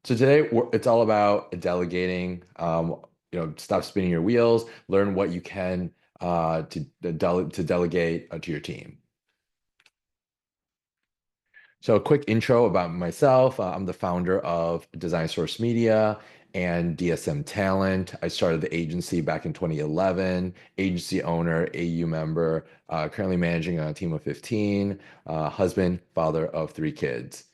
So today it's all about delegating. Stop spinning your wheels. Learn what you can to delegate to your team. So a quick intro about myself. I'm the founder of Design Source Media and DSM Talent. I started the agency back in 2011. Agency owner, AU member. Currently managing a team of 15. Husband, father of 3 kids.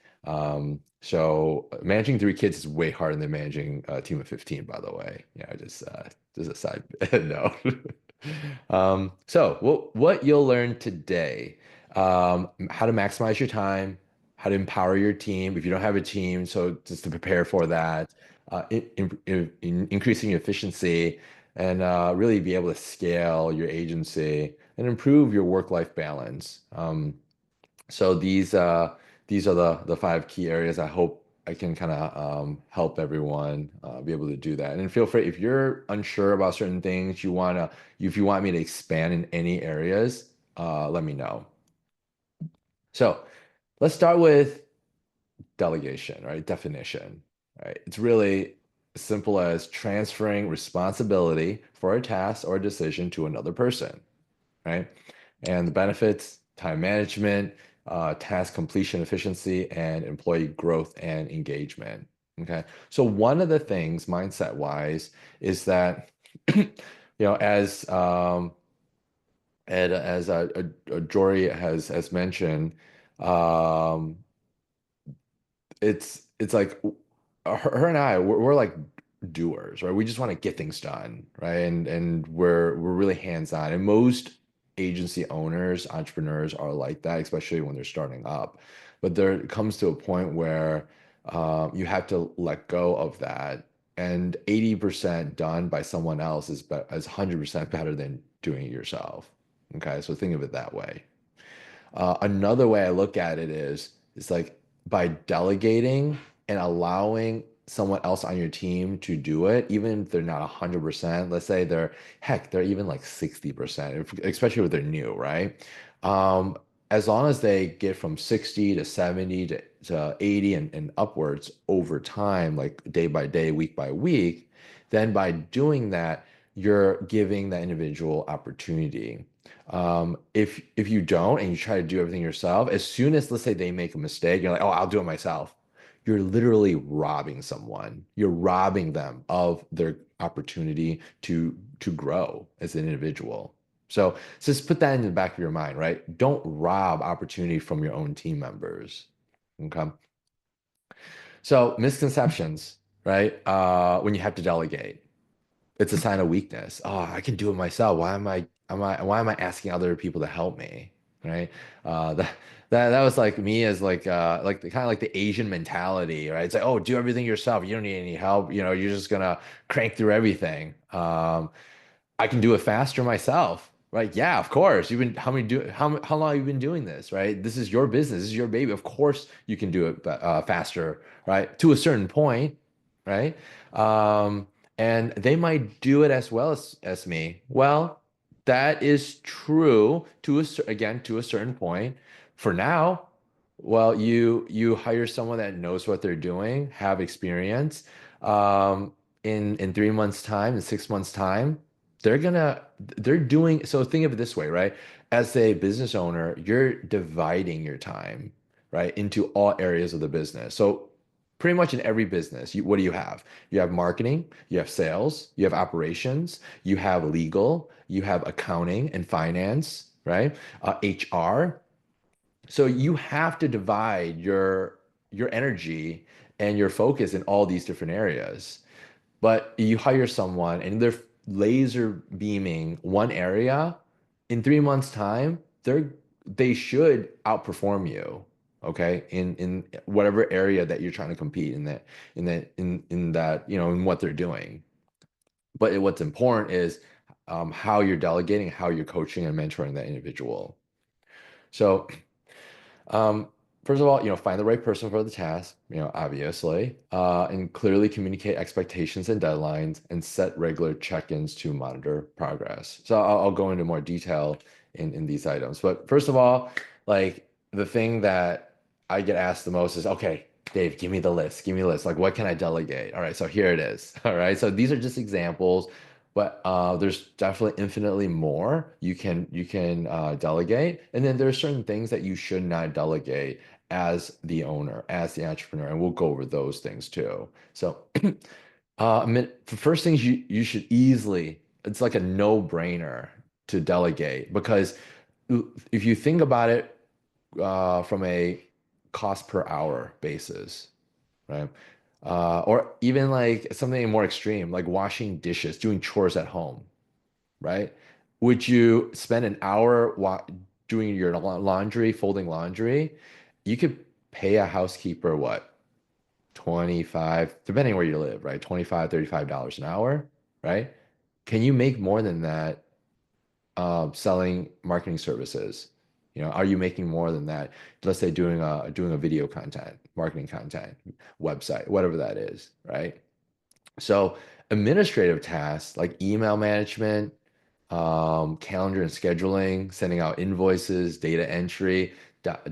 So managing 3 kids is way harder than managing a team of 15, by the way. Yeah, just a side note. So what you'll learn today, how to maximize your time, how to empower your team if you don't have a team. So just to prepare for that, increasing your efficiency, and really be able to scale your agency and improve your work-life balance. So these are the 5 key areas. I hope I can kind of help everyone be able to do that. And feel free if you're unsure about certain things, if you want me to expand in any areas, let me know. So let's start with delegation, right? Definition, right? It's really as simple as transferring responsibility for a task or a decision to another person, right? And the benefits, time management, task completion efficiency, and employee growth and engagement. Okay. So one of the things mindset wise is that, as Jory has mentioned, um, it's like her and I we're like doers, right? We just want to get things done, right? And we're really hands-on. And most agency owners, entrepreneurs are like that, especially when they're starting up. But there comes to a point where you have to let go of that. And 80% done by someone else is 100% better than doing it yourself. Okay, so think of it that way. Another way I look at it is like by delegating and allowing someone else on your team to do it, even if they're not 100%, let's say they're even like 60%, especially if they're new, right? Um, as long as they get from 60 to 70 to 80 and upwards over time, like day by day, week by week, then by doing that, you're giving that individual opportunity. If you don't and you try to do everything yourself, as soon as let's say they make a mistake, you're like, oh, I'll do it myself. You're literally robbing someone. You're robbing them of their opportunity to grow as an individual. So just put that in the back of your mind, right? Don't rob opportunity from your own team members. Okay. So misconceptions, right? When you have to delegate, it's a sign of weakness. Oh, I can do it myself. Why am I asking other people to help me? Right? That was like me as like the kind of like the Asian mentality, right? It's like, oh, do everything yourself. You don't need any help. You're just gonna crank through everything. I can do it faster myself. Right? Yeah, of course. You've been how long have you been doing this, right? This is your business. This is your baby. Of course you can do it faster, right? To a certain point, right? Um, and they might do it as well as me. Well, that is true again to a certain point. For now, well, you hire someone that knows what they're doing, have experience. In 3 months' time, in 6 months' time, they're doing so think of it this way, right? As a business owner, you're dividing your time, right, into all areas of the business. So pretty much in every business, what do you have? You have marketing, you have sales, you have operations, you have legal, you have accounting and finance, right? HR. So you have to divide your energy and your focus in all these different areas. But you hire someone and they're laser beaming one area, in 3 months' time, they should outperform you, okay, in whatever area that you're trying to compete in that, in what they're doing. But what's important is how you're delegating, how you're coaching and mentoring that individual. So um, first of all, find the right person for the task, obviously, and clearly communicate expectations and deadlines and set regular check-ins to monitor progress. So I'll go into more detail in these items. But first of all, like the thing that I get asked the most is, okay, Dave, give me the list. Give me the list. Like, what can I delegate? All right, so here it is. All right, so these are just examples, but there's definitely infinitely more you can delegate, and then there are certain things that you should not delegate as the owner, as the entrepreneur, and we'll go over those things too. So, I mean, the first things you should easily, it's like a no-brainer to delegate because if you think about it from a cost per hour basis, right? Or even like something more extreme, like washing dishes, doing chores at home, right? Would you spend an hour wa doing your laundry, folding laundry? You could pay a housekeeper what, 25, depending where you live, right? 25, $35 an hour, right? Can you make more than that selling marketing services? You know, are you making more than that? Let's say doing a video content, marketing content, website, whatever that is, right? So administrative tasks like email management, calendar and scheduling, sending out invoices, data entry,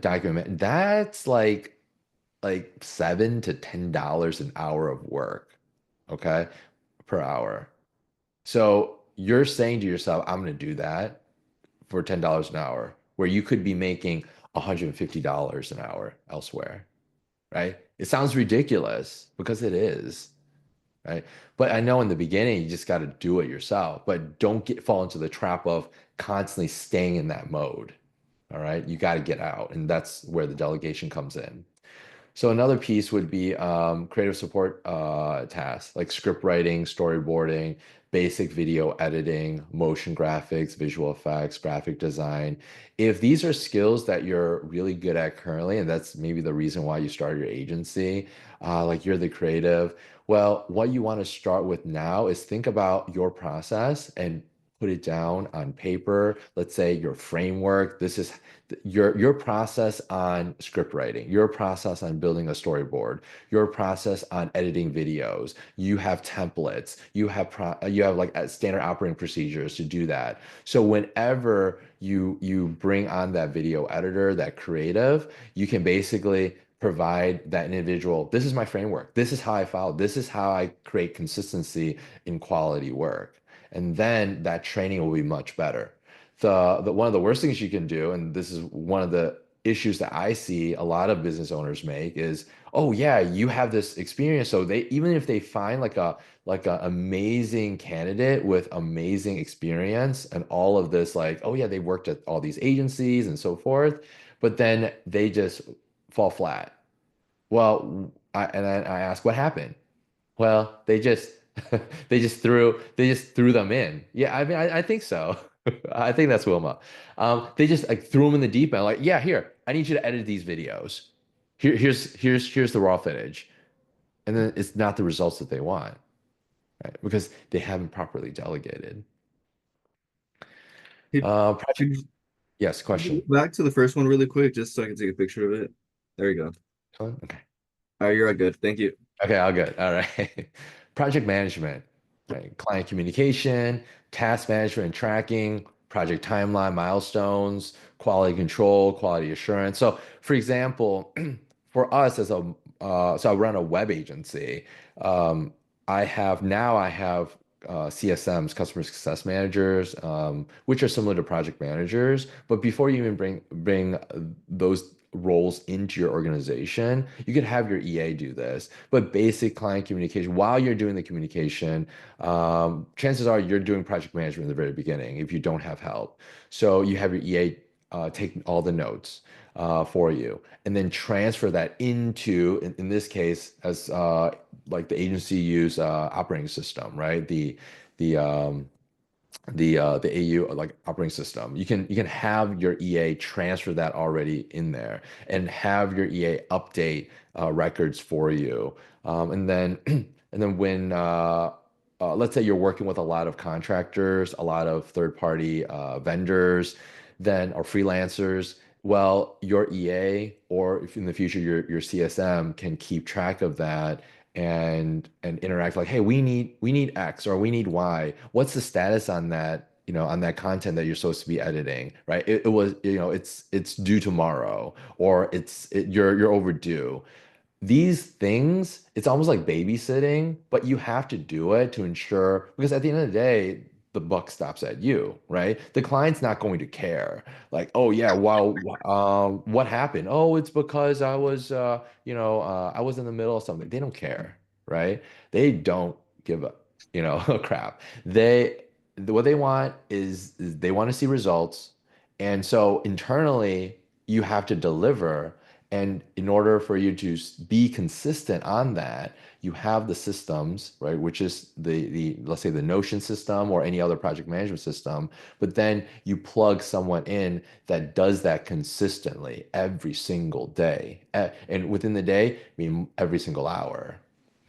document, that's like $7 to $10 an hour of work, okay, per hour. So you're saying to yourself, I'm going to do that for $10 an hour, where you could be making $150 an hour elsewhere, right? It sounds ridiculous because it is, right? But I know in the beginning you just got to do it yourself, but don't get fall into the trap of constantly staying in that mode. All right, you got to get out, and that's where the delegation comes in. So another piece would be creative support tasks like script writing, storyboarding, basic video editing, motion graphics, visual effects, graphic design. If these are skills that you're really good at currently, and that's maybe the reason why you started your agency, like you're the creative, well, what you want to start with now is think about your process and put it down on paper. Let's say your framework. This is your process on script writing, your process on building a storyboard, your process on editing videos. You have templates, you have like standard operating procedures to do that. So whenever you bring on that video editor, that creative, you can basically provide that individual, this is my framework, this is how I follow, this is how I create consistency in quality work. And then that training will be much better. The one of the worst things you can do, and this is one of the issues that I see a lot of business owners make is, oh yeah, you have this experience. So they even if they find like a amazing candidate with amazing experience and all of this, like, oh yeah, they worked at all these agencies and so forth, but then they just fall flat. Well, I ask what happened. Well, they just they just threw them in. Yeah, I mean I think so. I think that's Wilma. They just like threw them in the deep end. Like, yeah, here, I need you to edit these videos. Here's the raw footage, and then it's not the results that they want, right? Because they haven't properly delegated. Could, Project, could yes, you question. go back to the first one really quick, just so I can take a picture of it? There you go. Okay. All right, you're all good. Thank you. Okay, all good. All right. Project management, right? Client communication, task management and tracking, project timeline, milestones, quality control, quality assurance. So, for example, for us as so I run a web agency. Um, I have CSMs, customer success managers, which are similar to project managers. But before you even bring those roles into your organization, you could have your EA do this. But basic client communication, while you're doing the communication, chances are you're doing project management in the very beginning if you don't have help. So you have your EA taking all the notes for you, and then transfer that into, in this case, as like the agency use operating system, right? The the AU like operating system. You can have your EA transfer that already in there and have your EA update records for you. And then and then when let's say you're working with a lot of contractors, a lot of third-party vendors, then or freelancers. Well, your EA or if in the future your CSM can keep track of that and interact like, hey, we need X or we need Y. What's the status on that, on that content that you're supposed to be editing, right? It was, it's due tomorrow or you're overdue. these things, it's almost like babysitting, but you have to do it to ensure, because at the end of the day, the buck stops at you, right? The client's not going to care. Like, oh yeah, well, what happened? Oh, it's because I was, I was in the middle of something. They don't care, right? They don't give a, a crap. What they want is they want to see results. And so internally, you have to deliver. And in order for you to be consistent on that, you have the systems, right? Which is the let's say the Notion system or any other project management system. But then you plug someone in that does that consistently every single day. And within the day, I mean every single hour.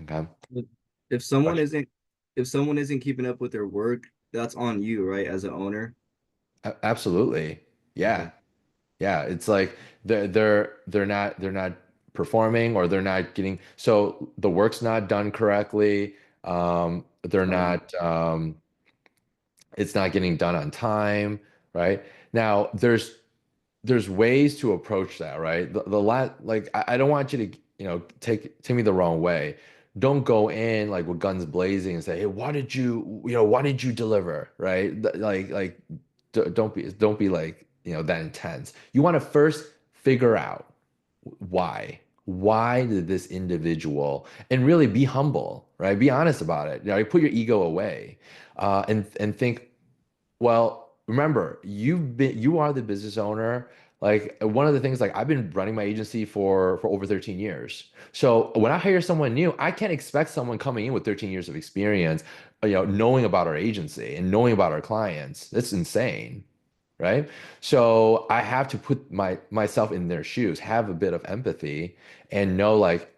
Okay. If if someone Question. isn't if someone isn't keeping up with their work, that's on you, right? As an owner. Absolutely. Okay. Yeah. Yeah, it's like they're not performing or they're not getting so the work's not done correctly. They're Um, not it's not getting done on time, right? Now there's ways to approach that, right? The like I don't want you to, take me the wrong way. Don't go in like with guns blazing and say, "Hey, why did you deliver?" Right? Like don't be like, that intense. You want to first figure out why. Why did this individual and really be humble, right? Be honest about it. Put your ego away, and think, well, remember, you are the business owner. Like one of the things, like I've been running my agency for over 13 years. So when I hire someone new, I can't expect someone coming in with 13 years of experience, knowing about our agency and knowing about our clients. That's insane, right? So I have to put myself in their shoes, have a bit of empathy, and know like,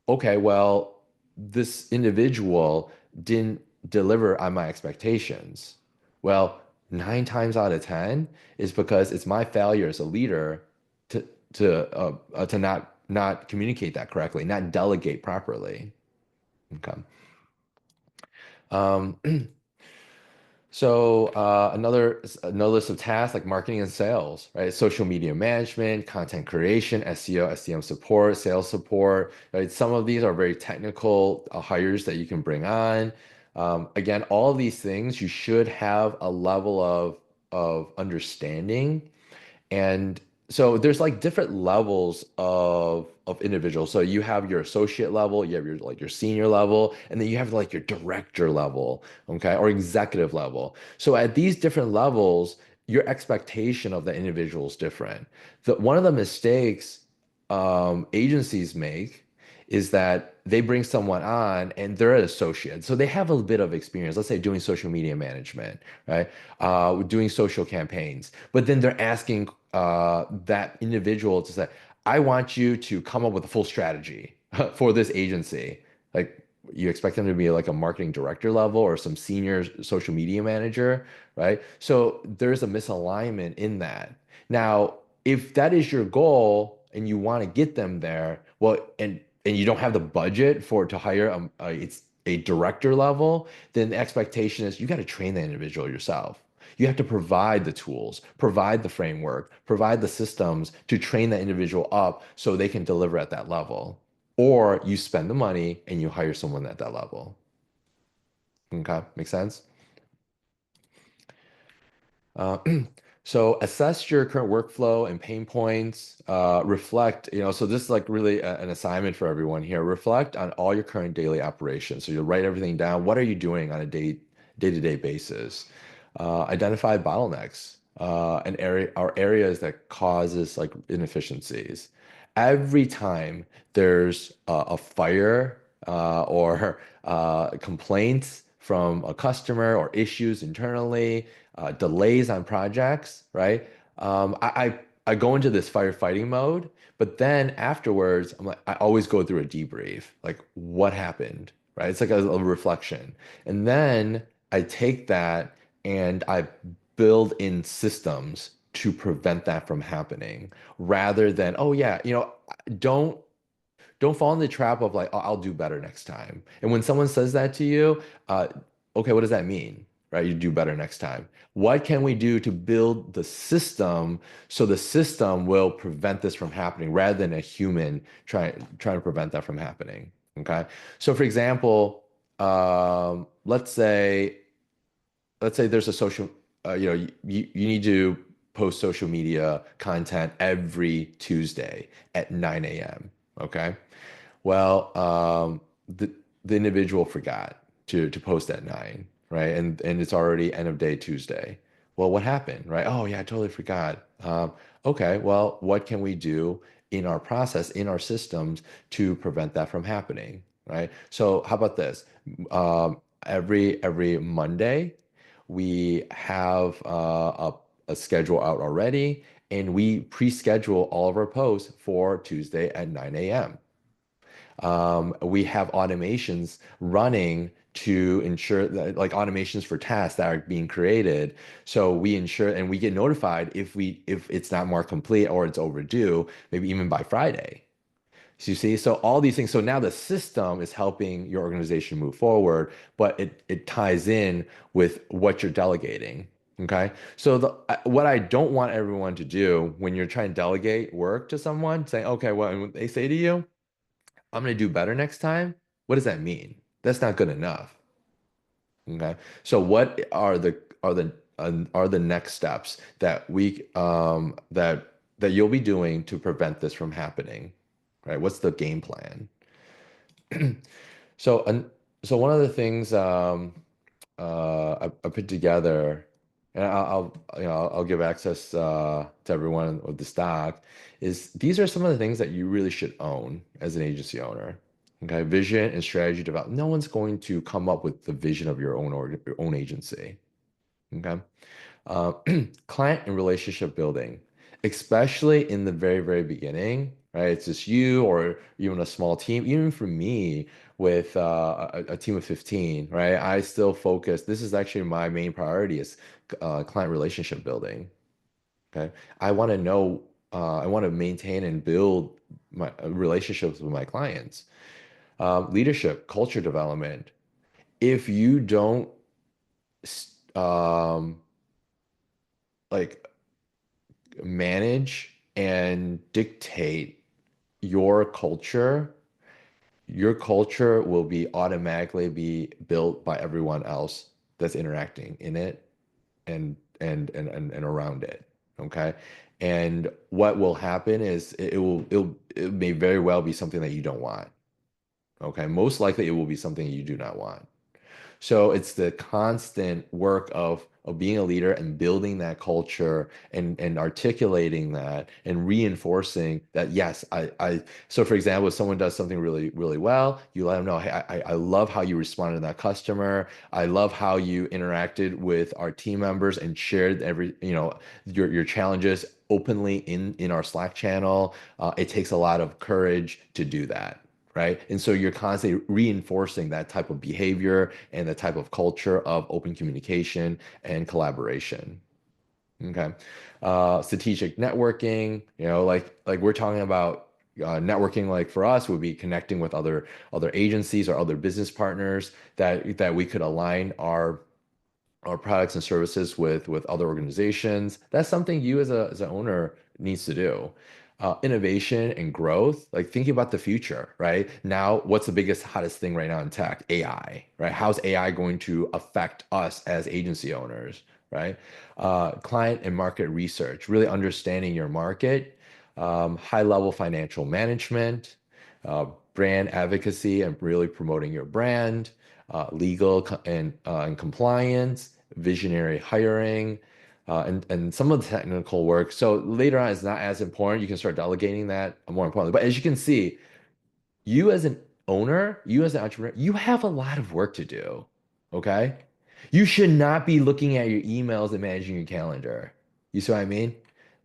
okay, well, this individual didn't deliver on my expectations. Well, 9 times out of 10 is because it's my failure as a leader to to not communicate that correctly, not delegate properly. Okay. Um, So another list of tasks like marketing and sales, right? Social media management, content creation, SEO, SEM support, sales support, right? Some of these are very technical hires that you can bring on. Again, all of these things you should have a level of understanding, and so there's like different levels of individuals. So you have your associate level, you have your senior level, and then you have like your director level, okay, or executive level. So at these different levels, your expectation of the individual is different. One of the mistakes agencies make is that they bring someone on and they're an associate. So they have a bit of experience, let's say doing social media management, right? Doing social campaigns. But then they're asking that individual to say, I want you to come up with a full strategy for this agency. Like you expect them to be like a marketing director level or some senior social media manager, right? So there's a misalignment in that. Now, if that is your goal and you want to get them there, well, and you don't have the budget for to hire it's a director level, then the expectation is you got to train that individual yourself. You have to provide the tools, provide the framework, provide the systems to train that individual up so they can deliver at that level. Or you spend the money and you hire someone at that level. Okay, make sense? Uh, so assess your current workflow and pain points. Reflect, so this is like really an assignment for everyone here. Reflect on all your current daily operations. So you'll write everything down. What are you doing on a day-to-day basis? Identify bottlenecks and areas that causes like inefficiencies. Every time there's a fire or complaints from a customer or issues internally, delays on projects, right? I go into this firefighting mode, but then afterwards, I'm like, I always go through a debrief, like what happened, right? It's like a reflection. And then I take that and I build in systems to prevent that from happening rather than, oh yeah, don't don't fall in the trap of like, oh, I'll do better next time. And when someone says that to you, uh, okay, what does that mean? right? You do better next time. What can we do to build the system so the system will prevent this from happening rather than a human trying to prevent that from happening? Okay. So for example, let's say there's a social, you need to post social media content every Tuesday at 9 a.m. Okay. Well, the individual forgot to post at 9, right? And it's already end of day Tuesday. Well, what happened, right? Oh yeah, I totally forgot. Okay, well, what can we do in our process, in our systems to prevent that from happening, right? So how about this? Every Monday, we have a schedule out already, and we pre-schedule all of our posts for Tuesday at 9 a.m. We have automations running to ensure that, like automations for tasks that are being created. So we ensure and we get notified if it's not more complete or it's overdue, maybe even by Friday. So you see, so all these things. So now the system is helping your organization move forward, but it ties in with what you're delegating. Okay. So what I don't want everyone to do when you're trying to delegate work to someone, saying, okay, well, and when they say to you, I'm going to do better next time. What does that mean? That's not good enough. Okay. So what are the next steps that you'll be doing to prevent this from happening? Right? What's the game plan? So and so one of the things I put together, and I'll give access to everyone with the stock, is these are some of the things that you really should own as an agency owner. Okay, vision and strategy development. No one's going to come up with the vision of your own agency. Okay. Uh, Client and relationship building, especially in the very, very beginning, right? It's just you or even a small team. Even for me, with a team of 15, right? I still focus. This is actually my main priority is client relationship building. Okay. I want to maintain and build my relationships with my clients. Leadership, culture development. If you don't, like manage and dictate your culture, your culture will be automatically be built by everyone else that's interacting in it and around it. Okay. And what will happen is it may very well be something that you don't want. Okay. Most likely it will be something you do not want. So it's the constant work of being a leader and building that culture and articulating that and reinforcing that yes, so for example, if someone does something really, really well, you let them know, hey, I love how you responded to that customer. I love how you interacted with our team members and shared your challenges openly in our Slack channel. It takes a lot of courage to do that, right? And so you're constantly reinforcing that type of behavior and the type of culture of open communication and collaboration. Okay. Strategic networking, like we're talking about networking, like for us would be connecting with other agencies or other business partners that we could align our products and services with other organizations. That's something you as an owner needs to do. Innovation and growth, like thinking about the future, right? Now, what's the biggest, hottest thing right now in tech? AI, right? How's AI going to affect us as agency owners, right? Client and market research, really understanding your market, high level financial management, uh, brand advocacy and really promoting your brand, legal and compliance, visionary hiring, and some of the technical work. So later on, it's not as important. You can start delegating that more importantly. But as you can see, you as an owner, you as an entrepreneur, you have a lot of work to do. Okay. You should not be looking at your emails and managing your calendar. You see what I mean?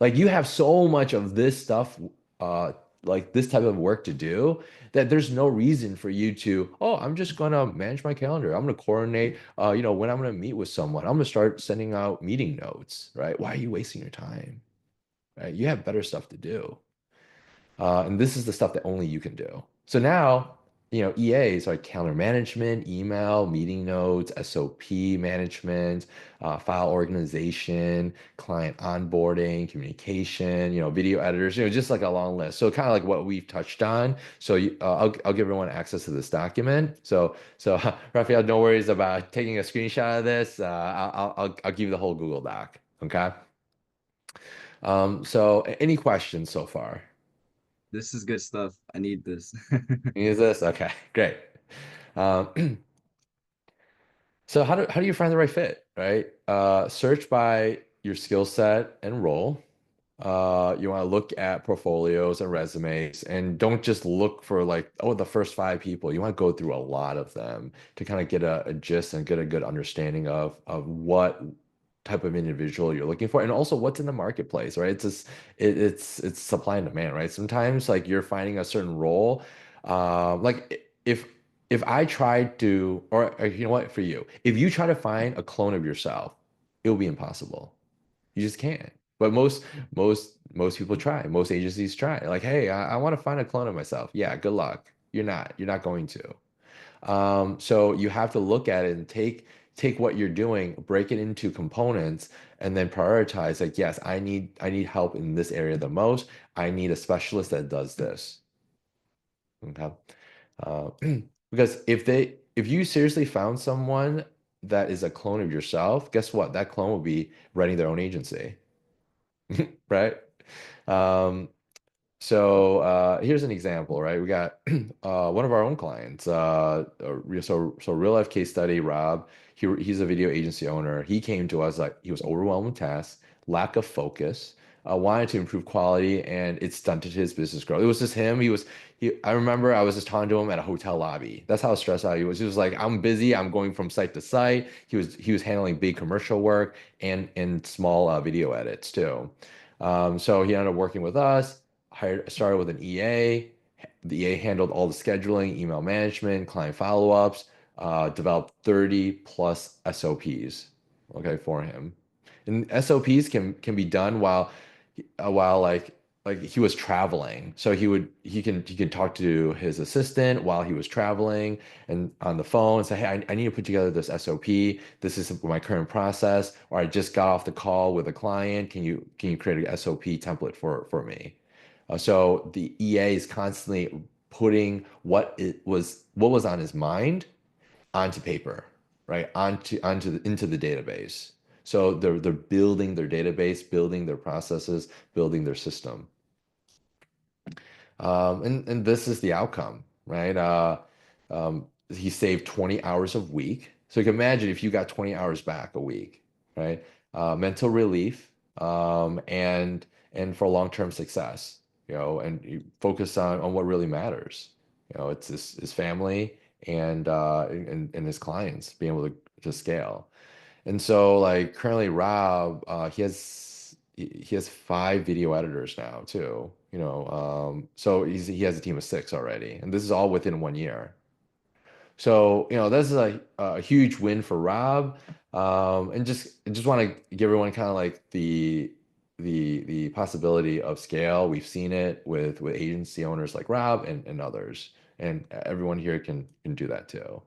Like you have so much of this stuff, uh, like this type of work to do that there's no reason for you to, oh, I'm just gonna manage my calendar. I'm gonna coordinate, when I'm gonna meet with someone. I'm gonna start sending out meeting notes, right? Why are you wasting your time? Right? You have better stuff to do. And this is the stuff that only you can do. So now EAs like calendar management, email, meeting notes, SOP management, file organization, client onboarding, communication, video editors, just like a long list. So kind of like what we've touched on. So I'll give everyone access to this document. So Raphael, no worries about taking a screenshot of this. I'll give you the whole Google Doc. Okay. So any questions so far? This is good stuff. I need this. Use this? Okay, great. Um, So how do you find the right fit, right? Search by your skill set and role. You want to look at portfolios and resumes, and don't just look for like, oh, the first five people. You want to go through a lot of them to kind of get a gist and get a good understanding of what type of individual you're looking for, and also what's in the marketplace, right? It's just it's supply and demand, right? Sometimes like you're finding a certain role, like if I tried to, or you know what, for you, if you try to find a clone of yourself, it will be impossible. You just can't. But most people try. Most agencies try. Like, hey, I want to find a clone of myself. Yeah, good luck. You're not. You're not going to. So you have to look at it and take what you're doing, break it into components, and then prioritize. Like, yes, I need help in this area the most. I need a specialist that does this. Okay. Uh, because if you seriously found someone that is a clone of yourself, guess what? That clone will be running their own agency, right? Um, so here's an example, right? We got one of our own clients. So real life case study, Rob. He's a video agency owner. He came to us like he was overwhelmed with tasks, lack of focus, wanted to improve quality, and it stunted his business growth. It was just him. I remember I was just talking to him at a hotel lobby. That's how stressed out he was. He was like, I'm busy. I'm going from site to site. He was handling big commercial work and small video edits too. So he ended up working with us started with an EA. The EA handled all the scheduling, email management, client follow-ups, developed 30 plus SOPs, okay, for him. And SOPs can be done while like he was traveling. So he can talk to his assistant while he was traveling and on the phone and say, hey, I need to put together this SOP. This is my current process, or I just got off the call with a client. Can you create an SOP template for me? So the EA is constantly putting what was on his mind onto paper, right? Into the database. So they're building their database, building their processes, building their system. And this is the outcome, right? He saved 20 hours a week. So you can imagine if you got 20 hours back a week, right? Mental relief, and for long-term success, and you focus on what really matters. It's his family and his clients being able to scale. And so like currently Rob, he has five video editors now too. So he has a team of six already, and this is all within 1 year. So this is a huge win for Rob, and just want to give everyone kind of like the possibility of scale. We've seen it with agency owners like Rob and others, and everyone here can do that too.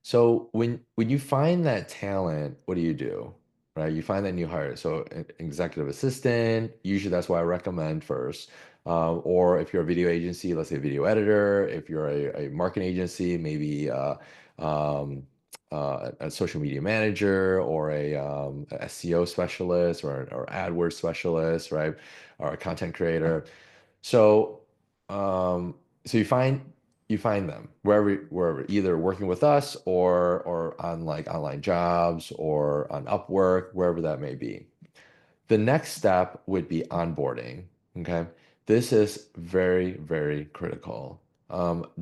So when you find that talent, what do? Right? You find that new hire. So an executive assistant, usually that's what I recommend first. Or if you're a video agency, let's say a video editor. If you're a marketing agency, maybe um, a social media manager or a SEO specialist or AdWords specialist, right? Or a content creator. So, so you find them wherever, either working with us or on like online jobs or on Upwork, wherever that may be. The next step would be onboarding. Okay. This is very, very critical.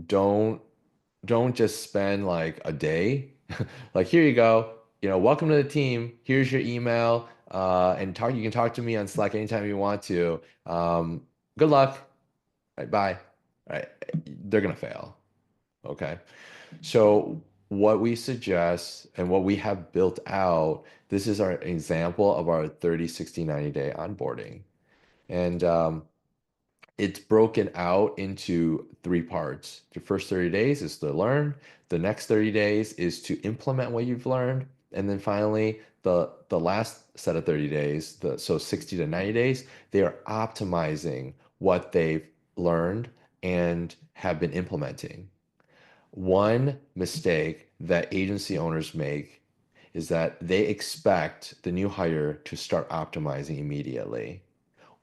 Don't just spend like a day. Like, here you go. Welcome to the team. Here's your email. And you can talk to me on Slack anytime you want to. Good luck. Right, bye. Right. They're gonna fail. Okay. So what we suggest and what we have built out, this is our example of our 30, 60, 90 day onboarding. And It's broken out into three parts. The first 30 days is to learn, the next 30 days is to implement what you've learned, and then finally the last set of 30 days, so 60 to 90 days, they are optimizing what they've learned and have been implementing. One mistake that agency owners make is that they expect the new hire to start optimizing immediately.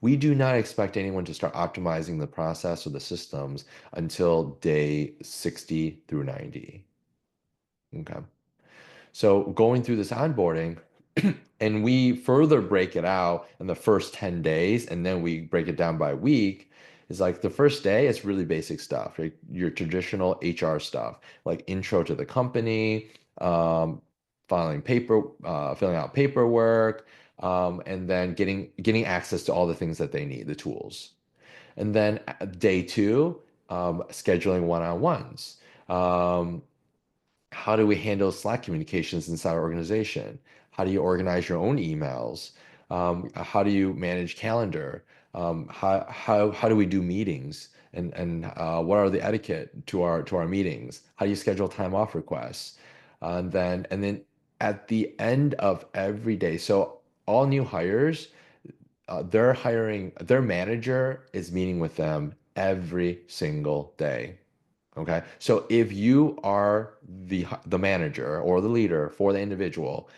We do not expect anyone to start optimizing the process or the systems until day 60 through 90. Okay. So going through this onboarding, and we further break it out in the first 10 days, and then we break it down by week. Is like the first day, it's really basic stuff, right? Your traditional HR stuff, like intro to the company, um, filling out paperwork, and then getting access to all the things that they need, the tools. And then day two, scheduling one-on-ones. Um, how do we handle Slack communications inside our organization? How do you organize your own emails? How do you manage calendar? How do we do meetings? And what are the etiquette to our meetings? How do you schedule time off requests? And then at the end of every day, so all new hires, their manager is meeting with them every single day. Okay. So if you are the manager or the leader for the individual,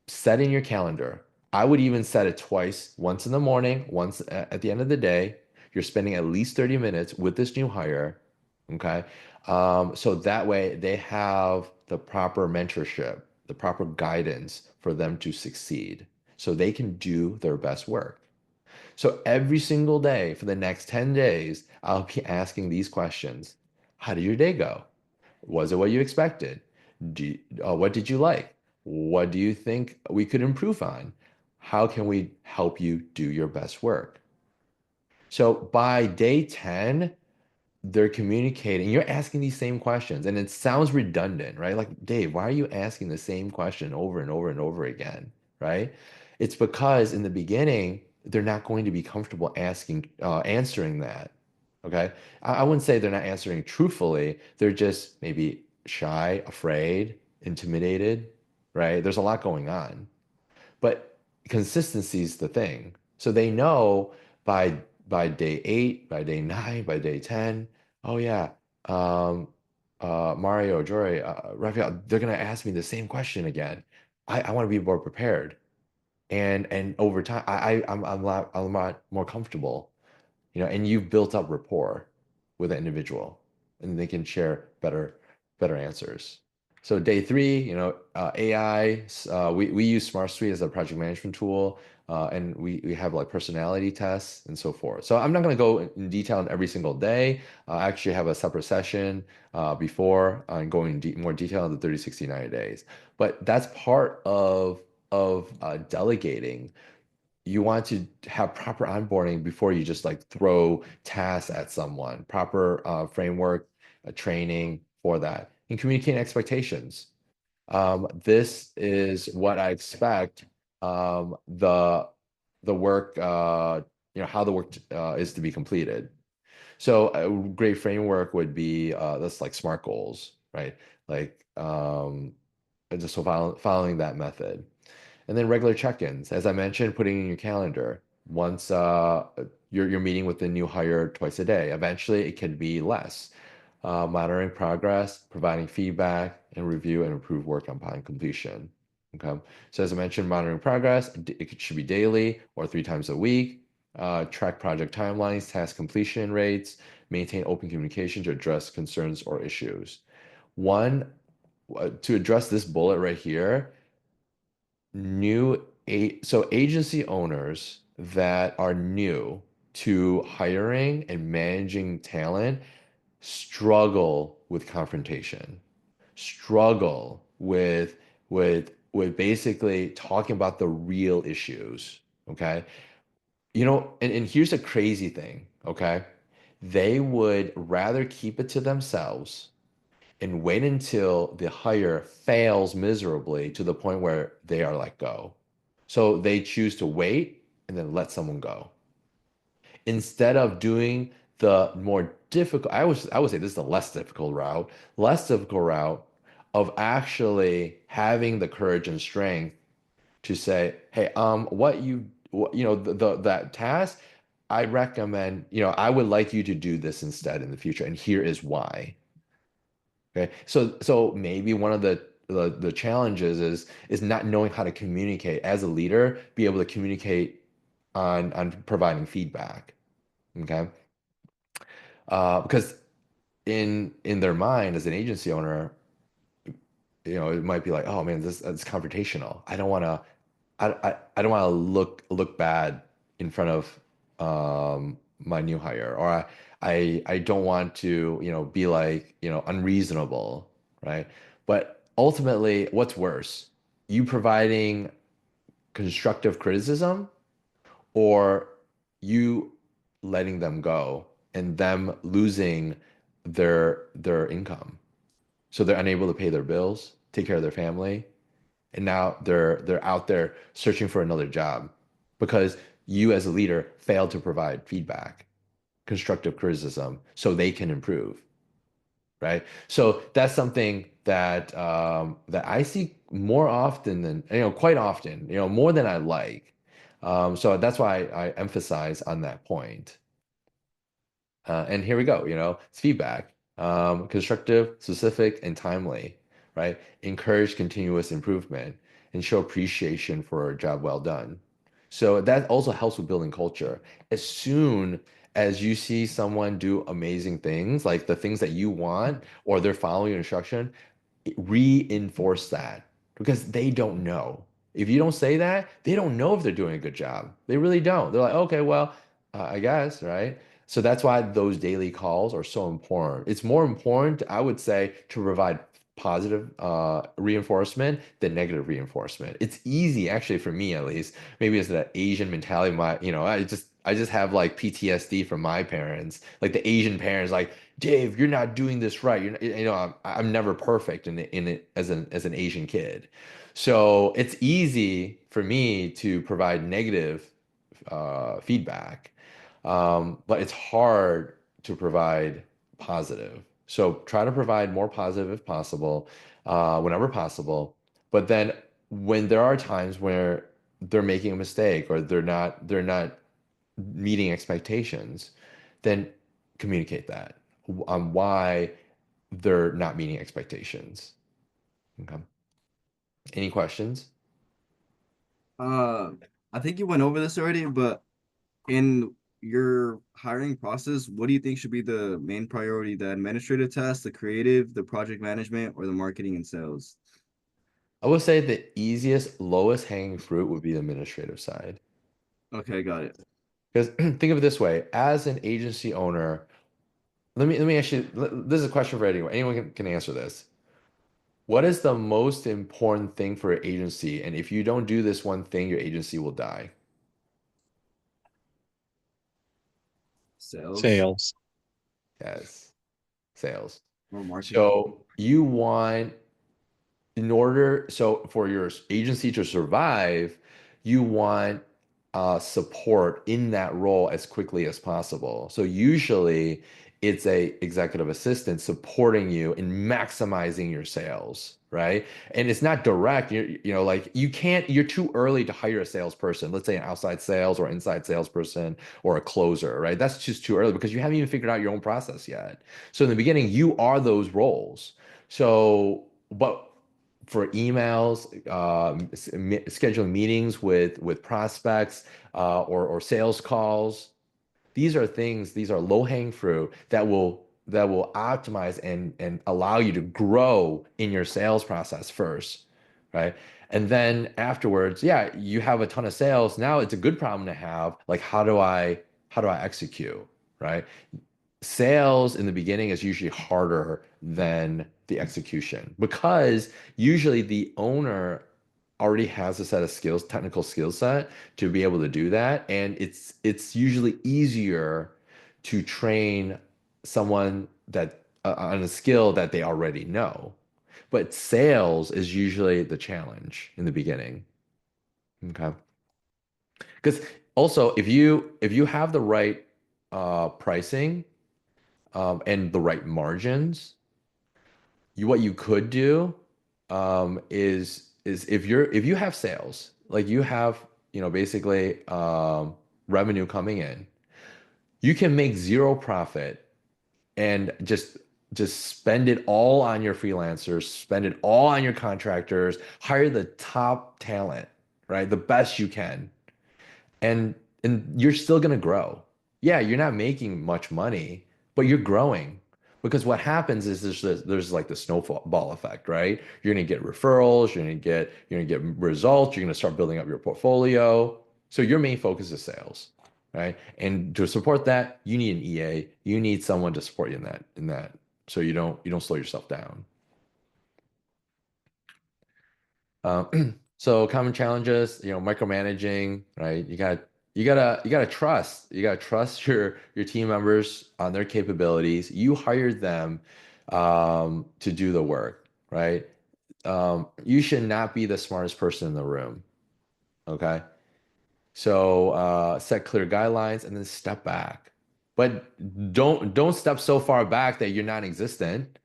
set in your calendar. I would even set it twice, once in the morning, once at the end of the day. You're spending at least 30 minutes with this new hire. Okay. So that way they have the proper mentorship, the proper guidance for them to succeed so they can do their best work. So every single day for the next 10 days, I'll be asking these questions. How did your day go? Was it what you expected? What did you like? What do you think we could improve on? How can we help you do your best work? So by day 10, they're communicating. You're asking these same questions, and it sounds redundant, right? Like, Dave, why are you asking the same question over and over and over again, right? It's because in the beginning, they're not going to be comfortable answering that. Okay. I wouldn't say they're not answering truthfully. They're just maybe shy, afraid, intimidated, right? There's a lot going on. But consistency is the thing. So they know by by day 8, by day 9, by day 10, oh yeah, um, Mario, Jory, Raphael, they're gonna ask me the same question again. I want to be more prepared. And over time, I'm a lot more comfortable, and you've built up rapport with an individual, and they can share better answers. So day three, AI, we use SmartSuite as a project management tool, and we have like personality tests and so forth. So I'm not going to go in detail on every single day. I actually have a separate session before and going in more detail on the 30, 60, 90 days. But that's part of delegating. You want to have proper onboarding before you just like throw tasks at someone, proper framework, training for that, and communicating expectations. This is what I expect the work, how the work is to be completed. So a great framework would be that's like SMART goals, right? Like and just so following that method. And then regular check-ins, as I mentioned, putting in your calendar. Once you're meeting with the new hire twice a day. Eventually, it can be less. Monitoring progress, providing feedback, and review and improve work upon completion. Okay. So as I mentioned, monitoring progress, it should be daily or 3 times a week. Track project timelines, task completion rates, maintain open communication to address concerns or issues. One, to address this bullet right here, so agency owners that are new to hiring and managing talent struggle with confrontation, struggle with basically talking about the real issues. Okay. And here's a crazy thing, okay? They would rather keep it to themselves and wait until the hire fails miserably to the point where they are let go. So they choose to wait and then let someone go. instead of doing the more difficult, I would say this is the less difficult route of actually having the courage and strength to say, hey, that task, I recommend, I would like you to do this instead in the future, and here is why. Okay. So maybe one of the challenges is not knowing how to communicate as a leader, be able to communicate on providing feedback. Okay. Because in their mind as an agency owner, it might be like, oh man, this it's confrontational. I don't want to look bad in front of my new hire, or I don't want to, be like, unreasonable, right? But ultimately, what's worse, you providing constructive criticism or you letting them go and them losing their income. So they're unable to pay their bills, take care of their family, and now they're out there searching for another job because you as a leader failed to provide feedback, constructive criticism, so they can improve, right? So that's something that I see more often than, quite often, more than I like. So that's why I emphasize on that point. And here we go, it's feedback, constructive, specific, and timely, right? Encourage continuous improvement and show appreciation for a job well done. So that also helps with building culture. As soon as you see someone do amazing things, like the things that you want, or they're following your instruction, reinforce that because they don't know. If you don't say that, they don't know if they're doing a good job. They really don't. They're like, okay, well, I guess, right? So that's why those daily calls are so important. It's more important, I would say, to provide positive reinforcement than negative reinforcement. It's easy, actually, for me at least. Maybe it's that Asian mentality. I just have like PTSD from my parents, like the Asian parents, like Dave, you're not doing this right. I'm never perfect in it as an Asian kid. So it's easy for me to provide negative feedback, but it's hard to provide positive. So try to provide more positive if possible, whenever possible. But then when there are times where they're making a mistake or they're not meeting expectations, then communicate that on why they're not meeting expectations. Okay. Any questions? Uh, I think you went over this already, but in your hiring process, what do you think should be the main priority? The administrative tasks, the creative, the project management, or the marketing and sales? I would say the easiest, lowest hanging fruit would be the administrative side. Okay, got it. Because think of it this way, as an agency owner, let me ask you, this is a question for anyone. Anyone can answer this. What is the most important thing for an agency? And if you don't do this one thing, your agency will die. Sales Sales. Yes, sales. or marketing? So so for your agency to survive, you want support in that role as quickly as possible. So usually it's a executive assistant supporting you in maximizing your sales, right? And it's not direct. Like you're too early to hire a salesperson, let's say an outside sales or inside salesperson or a closer, right? That's just too early because you haven't even figured out your own process yet. So in the beginning, you are those roles. But for emails, scheduling meetings with prospects, or sales calls. These are low-hanging fruit that will optimize and allow you to grow in your sales process first, right? And then afterwards, yeah, you have a ton of sales. Now it's a good problem to have. Like, how do I execute, right? Sales in the beginning is usually harder than the execution because usually the owner already has a set of skills, technical skill set to be able to do that. And it's usually easier to train someone that on a skill that they already know. But sales is usually the challenge in the beginning. Okay. Because also if you have the right pricing and the right margins, what you could do is if you have sales, like you have, basically revenue coming in, you can make zero profit and just spend it all on your freelancers, spend it all on your contractors, hire the top talent, right? The best you can and you're still going to grow. Yeah, you're not making much money, but you're growing because what happens is there's like the snowball effect, right? You're going to get referrals, you're going to get results, you're going to start building up your portfolio. So your main focus is sales, right? And to support that, you need an EA, you need someone to support you in that so you don't slow yourself down. Uh, so common challenges, micromanaging, right? You gotta trust your team members on their capabilities. You hired them to do the work, right? You should not be the smartest person in the room, okay? So set clear guidelines and then step back. But don't step so far back that you're non-existent,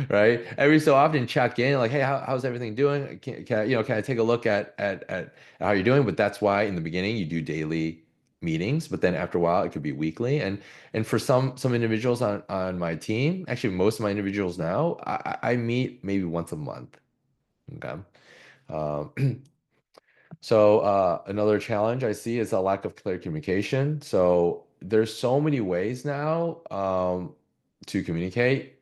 right? Every so often check in, like, hey, how's everything doing? Can I take a look at how you're doing? But that's why in the beginning you do daily meetings, but then after a while it could be weekly. And for some individuals on my team, actually most of my individuals now, I meet maybe once a month. Okay. Um, So another challenge I see is a lack of clear communication. So there's so many ways now to communicate.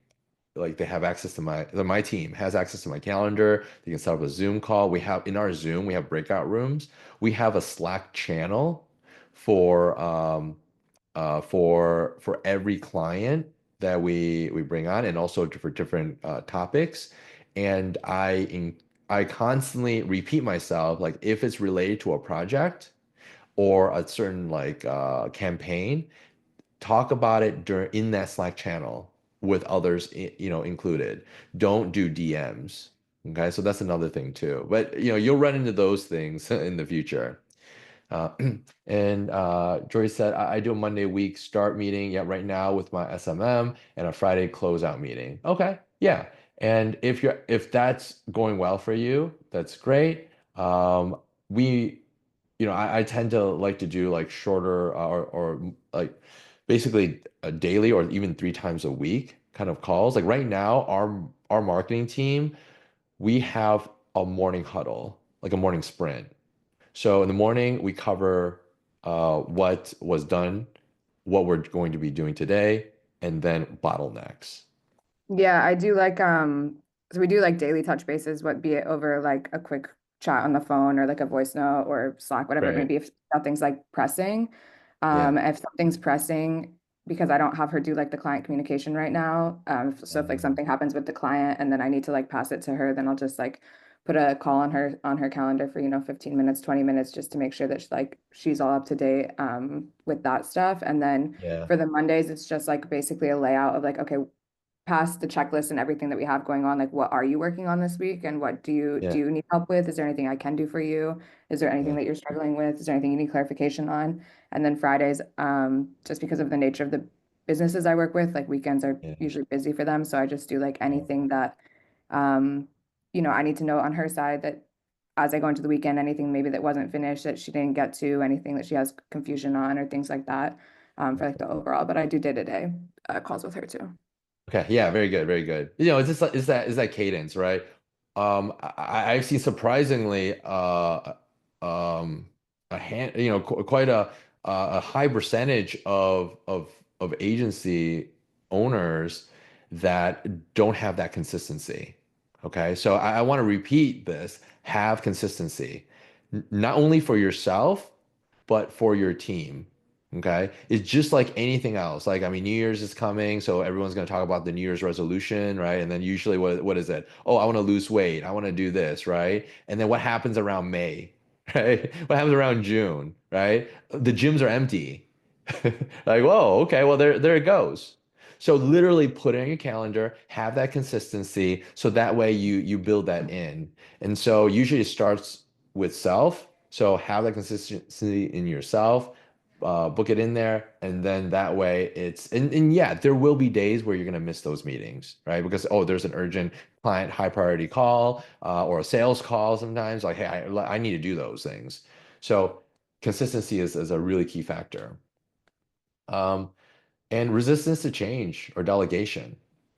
Like they have access to my team has access to my calendar. They can set up a Zoom call. We have in our Zoom, we have breakout rooms. We have a Slack channel for for every client that we bring on, and also for different topics. And I constantly repeat myself, like if it's related to a project or a certain like campaign, talk about it during in that Slack channel with others, included. Don't do DMs. Okay, so that's another thing too. But you'll run into those things in the future. Uh, and Joy said, I do a Monday week start meeting, yeah, right now with my SMM and a Friday closeout meeting. Okay, yeah. And if that's going well for you, that's great. We, I tend to like to do like shorter or like basically a daily or even 3 times a week kind of calls. Like right now, our marketing team, we have a morning huddle, like a morning sprint. So in the morning, we cover what was done, what we're going to be doing today, and then bottlenecks. Yeah, I do like so we do like daily touch bases, what be it over like a quick chat on the phone or like a voice note or Slack, whatever it may Right. be, if something's like pressing. Yeah. If something's pressing, because I don't have her do like the client communication right now. So if like Um, something happens with the client and then I need to like pass it to her, then I'll just like put a call on her calendar for, 15 minutes, 20 minutes just to make sure that she's all up to date with that stuff. And then yeah. for the Mondays, it's just like basically a layout of like, okay, past the checklist and everything that we have going on, like what are you working on this week and what do Yeah. you need help with? Is there anything I can do for you? Is there anything Yeah. that you're struggling with? Is there anything you need clarification on? And then Fridays, just because of the nature of the businesses I work with, like weekends are Yeah. usually busy for them. So I just do like Yeah. anything that um, I need to know on her side that as I go into the weekend, anything maybe that wasn't finished that she didn't get to, anything that she has confusion on or things like that, for like the overall. But I do day-to-day calls with her too. Okay, yeah, very good, very good. It's just like is that cadence, right? I've seen surprisingly a hand, quite a high percentage of agency owners that don't have that consistency. Okay, so I want to repeat this: have consistency, not only for yourself, but for your team. Okay. It's just like anything else. Like, I mean, New Year's is coming, so everyone's going to talk about the New Year's resolution, right? And then usually what is it? Oh, I want to lose weight. I want to do this, right? And then what happens around May, right? What happens around June, right? The gyms are empty. Like, whoa, okay, well there it goes. So literally put it on your calendar, have that consistency, so that way you build that in. And so usually it starts with self. So have that consistency in yourself, book it in there, and then that way and yeah, there will be days where you're gonna miss those meetings, right? Because oh, there's an urgent client high priority call or a sales call sometimes. Like, hey, I need to do those things. So consistency is a really key factor. Um, and resistance to change or delegation,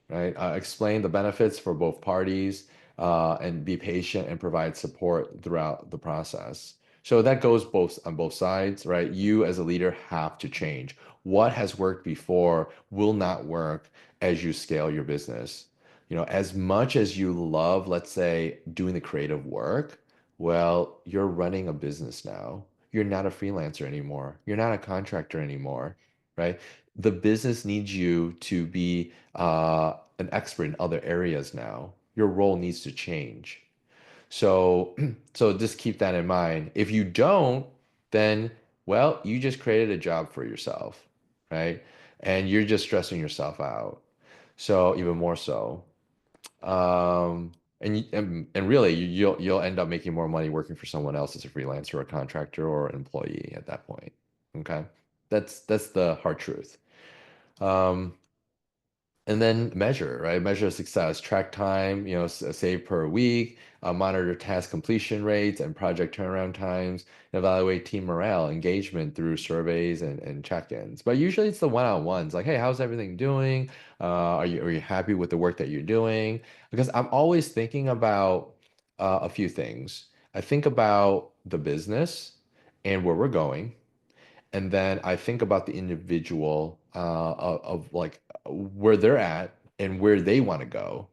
right? Explain the benefits for both parties and be patient and provide support throughout the process. So that goes both on both sides, right? You as a leader have to change. What has worked before will not work as you scale your business. You know, as much as you love, let's say, doing the creative work, well, you're running a business now. You're not a freelancer anymore. You're not a contractor anymore, right? The business needs you to be an expert in other areas now. Your role needs to change. So, so just keep that in mind. If you don't, then, well, you just created a job for yourself, right? And you're just stressing yourself out. So even more so. And really, you'll end up making more money working for someone else as a freelancer, or a contractor, or an employee at that point. Okay, that's the hard truth. Um, and then measure, right? Measure success, track time, you know, save per week, monitor task completion rates and project turnaround times, evaluate team morale, engagement through surveys and check-ins. But usually it's the one-on-ones, like, hey, how's everything doing? Are you happy with the work that you're doing? Because I'm always thinking about a few things. I think about the business and where we're going. And then I think about the individual of like where they're at and where they want to go.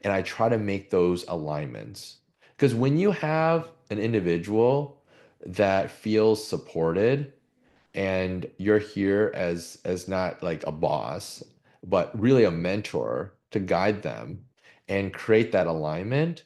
And I try to make those alignments. Because when you have an individual that feels supported and you're here as not like a boss, but really a mentor to guide them and create that alignment,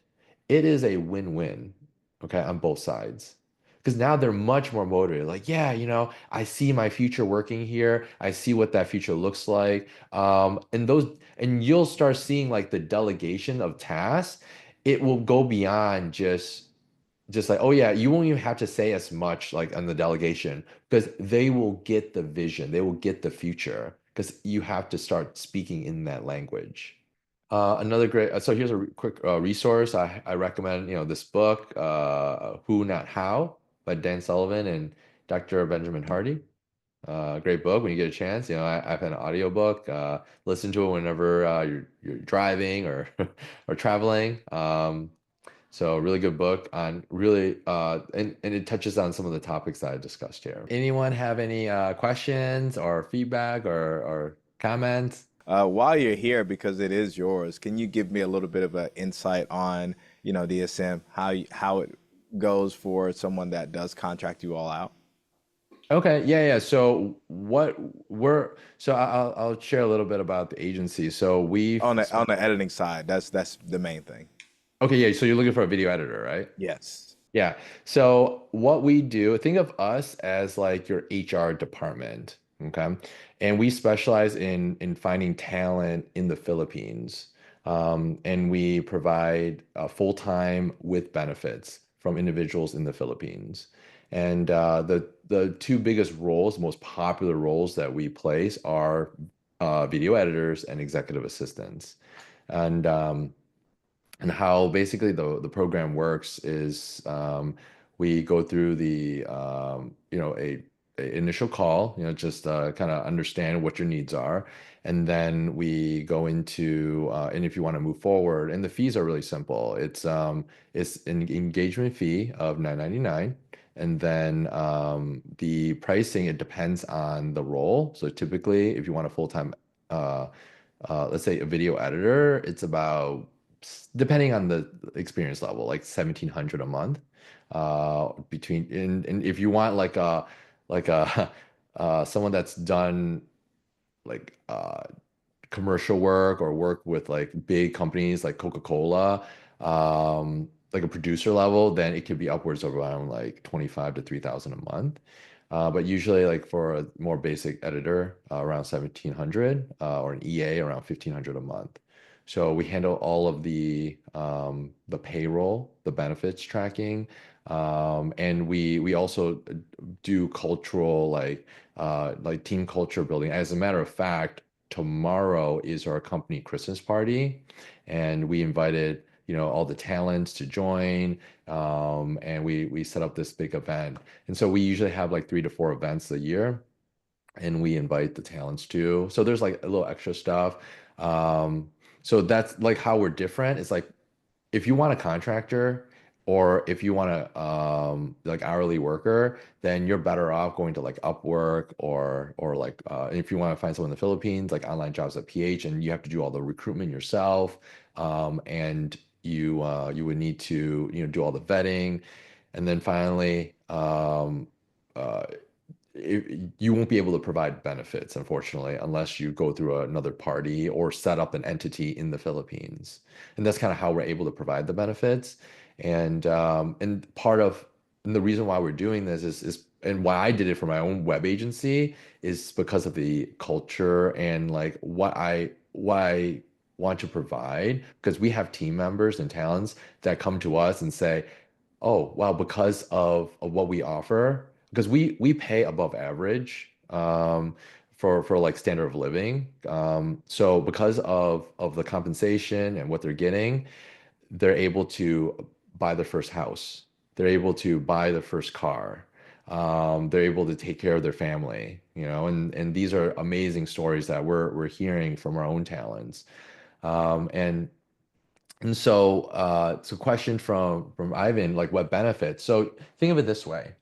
it is a win-win, okay, on both sides. Because now they're much more motivated. Like, yeah, you know, I see my future working here. I see what that future looks like. And you'll start seeing like the delegation of tasks. It will go beyond just like, oh yeah, you won't even have to say as much like on the delegation because they will get the vision, they will get the future because you have to start speaking in that language. Another great, so here's a quick resource. I recommend, you know, this book, Who Not How by Dan Sullivan and Dr. Benjamin Hardy. Great book when you get a chance. You know, I've had an audiobook. Listen to it whenever you're driving or or traveling. So really good book on really and it touches on some of the topics that I discussed here. Anyone have any questions or feedback or comments? While you're here, because it is yours, can you give me a little bit of an insight on, you know, DSM, how it goes for someone that does contract you all out? Okay, yeah. So what we're so I'll share a little bit about the agency. So On we've the editing side, that's the main thing. okay, yeah. So you're looking for a video editor, right? Yes. Yeah. So what we do, think of us as like your HR department, okay? And we specialize in finding talent in the Philippines. And we provide full-time with benefits from individuals in the Philippines. And the two biggest roles, most popular roles that we place are video editors and executive assistants. And and how basically the program works is we go through the you know a initial call, you know, just kind of understand what your needs are, and then we go into and if you want to move forward, and the fees are really simple. It's an engagement fee of $9.99. And then the pricing, it depends on the role. So typically, if you want a full-time uh, let's say a video editor, it's about depending on the experience level, like 1,700 a month. Between and if you want like a someone that's done like commercial work or work with like big companies like Coca-Cola, like a producer level, then it could be upwards of around like 25 to 3,000 a month. But usually like for a more basic editor, around 1,700, or an EA around 1,500 a month. So we handle all of the payroll, the benefits tracking, and we also do cultural like team culture building. As a matter of fact, tomorrow is our company Christmas party, and we invited all the talents to join, and we set up this big event. And so we usually have like 3 to 4 events a year, and we invite the talents too. So there's like a little extra stuff. Um, so that's like how we're different. It's like if you want a contractor or if you want a like hourly worker, then you're better off going to like Upwork or like if you want to find someone in the Philippines, like online jobs at PH, and you have to do all the recruitment yourself. And you would need to do all the vetting, and then finally uh, you won't be able to provide benefits, unfortunately, unless you go through another party or set up an entity in the Philippines. And that's kind of how we're able to provide the benefits. And part of and the reason why we're doing this is and why I did it for my own web agency is because of the culture and like what I want to provide, because we have team members and talents that come to us and say, oh, wow, because of what we offer, because we pay above average for like standard of living. So because of the compensation and what they're getting, they're able to buy their first house. They're able to buy their first car. They're able to take care of their family, and these are amazing stories that we're hearing from our own talents. And so, it's a question from Ivan, like what benefits? So think of it this way.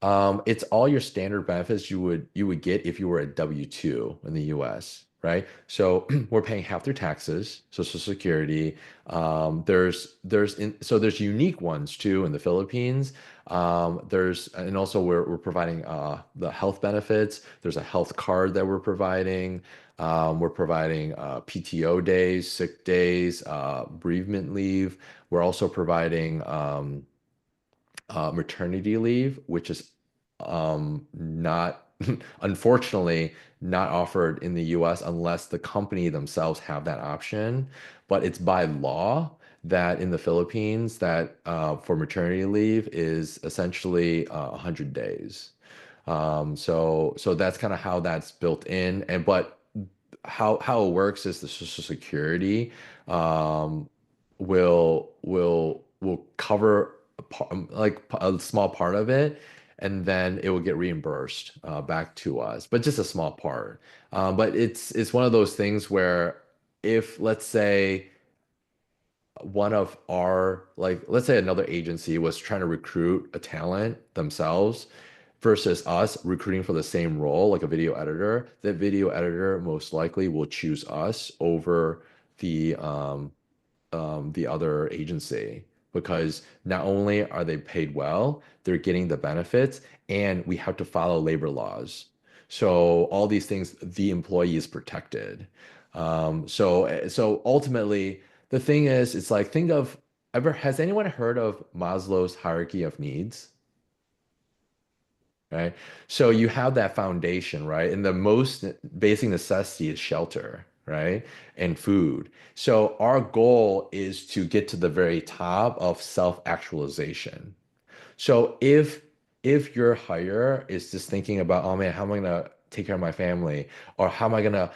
It's all your standard benefits you would get if you were a W-2 in the US, right? So we're paying half their taxes, Social Security. There's unique ones too in the Philippines. And also we're providing the health benefits. There's a health card that we're providing. We're providing PTO days, sick days, bereavement leave. We're also providing maternity leave, which is not, unfortunately, not offered in the US unless the company themselves have that option. But it's by law that in the Philippines that for maternity leave is essentially 100 days. So that's kind of how that's built in. And but how it works is the Social Security um, will cover like a small part of it, and then it will get reimbursed back to us, but just a small part. But it's one of those things where if let's say one of our like let's say another agency was trying to recruit a talent themselves versus us recruiting for the same role like a video editor, that video editor most likely will choose us over the the other agency, because not only are they paid well, they're getting the benefits, and we have to follow labor laws. So all these things, the employee is protected. So ultimately, the thing is, it's like think of ever has anyone heard of Maslow's hierarchy of needs? Right? So you have that foundation, right? And the most basic necessity is shelter, right? And food. So our goal is to get to the very top of self-actualization. So if your hire is just thinking about, oh man, how am I gonna take care of my family, or how am I gonna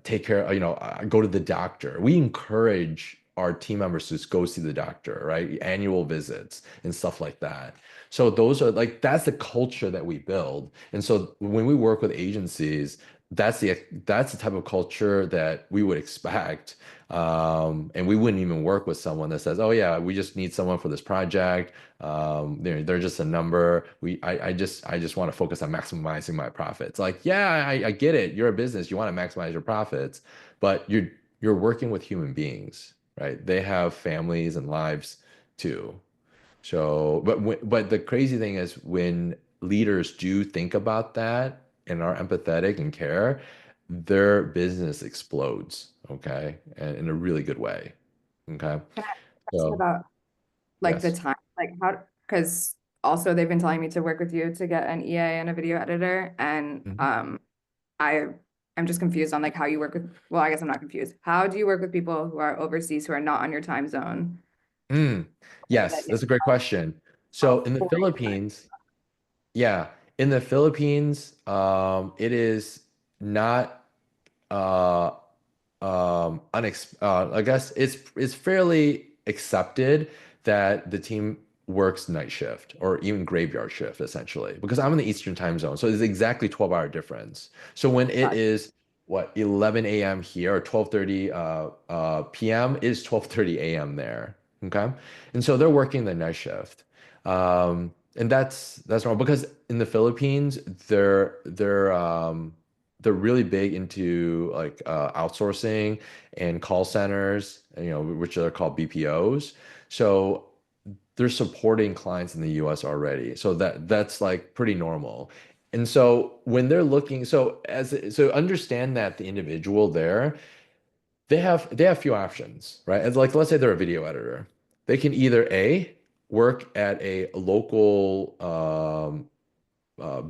take care, go to the doctor? We encourage our team members to just go see the doctor, right? Annual visits and stuff like that. So those are like that's the culture that we build. And so when we work with agencies, that's the type of culture that we would expect. And we wouldn't even work with someone that says, "Oh yeah, we just need someone for this project. They're just a number. I just want to focus on maximizing my profits." Like, yeah, I get it. You're a business. You want to maximize your profits, but you're working with human beings, right? They have families and lives too. So, but the crazy thing is when leaders do think about that and are empathetic and care, their business explodes, okay? And in a really good way. Okay. Can I ask you So, about like the yes. time, like how, because also they've been telling me to work with you to get an EA and a video editor, and Mhm. I I'm just confused on like how you work with, well, I guess I'm not confused. How do you work with people who are overseas who are not on your time zone? Mm, So that yes, you that's a great question. So solve in the for your time. Philippines, yeah, in the Philippines, it is not uh I guess it's fairly accepted that the team works night shift or even graveyard shift essentially because I'm in the Eastern time zone, so it's exactly 12-hour difference. So when it Gotcha. is what 11 a.m. here or 12:30 p.m. it is 12:30 a.m. there. Okay, and so they're working the night shift. And that's normal because in the Philippines they're really big into like outsourcing and call centers, you know, which are called BPOs. So they're supporting clients in the US already. So that's like pretty normal. And so when they're looking, so understand that the individual there, they have few options, right? As like let's say they're a video editor. They can either A, work at a local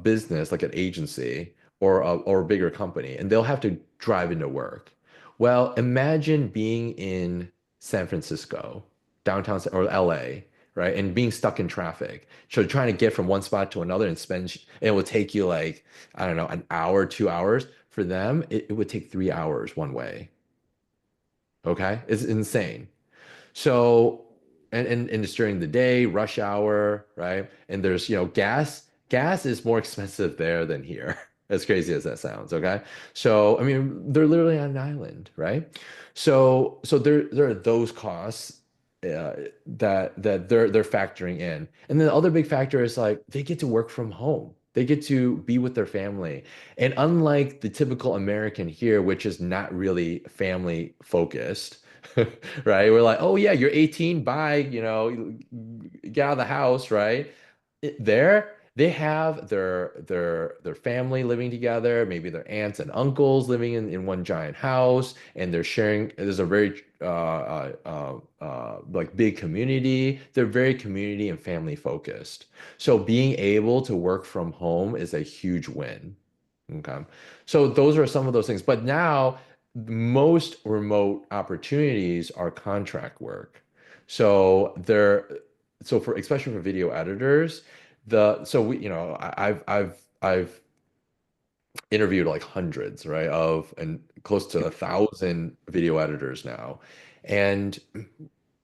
business like an agency or a bigger company, and they'll have to drive into work. Well, imagine being in San Francisco, downtown or LA, right, and being stuck in traffic. So trying to get from one spot to another and it would take you like, I don't know, an hour, 2 hours. For them, it would take 3 hours one way. Okay, it's insane. So, and it's during the day, rush hour, right? And there's, gas. Gas is more expensive there than here, as crazy as that sounds, okay? So, I mean, they're literally on an island, right? So there are those costs that they're factoring in. And then the other big factor is like they get to work from home. They get to be with their family. And unlike the typical American here, which is not really family focused, right? We're like, oh yeah, you're 18, bye, get out of the house, right? There, they have their family living together, maybe their aunts and uncles living in one giant house, and they're sharing. There's a very like big community. They're very community and family focused. So being able to work from home is a huge win. Okay. So those are some of those things. But now most remote opportunities are contract work. So so for especially for video editors, so we, I've interviewed like hundreds, right, of and close to 1,000 video editors now. And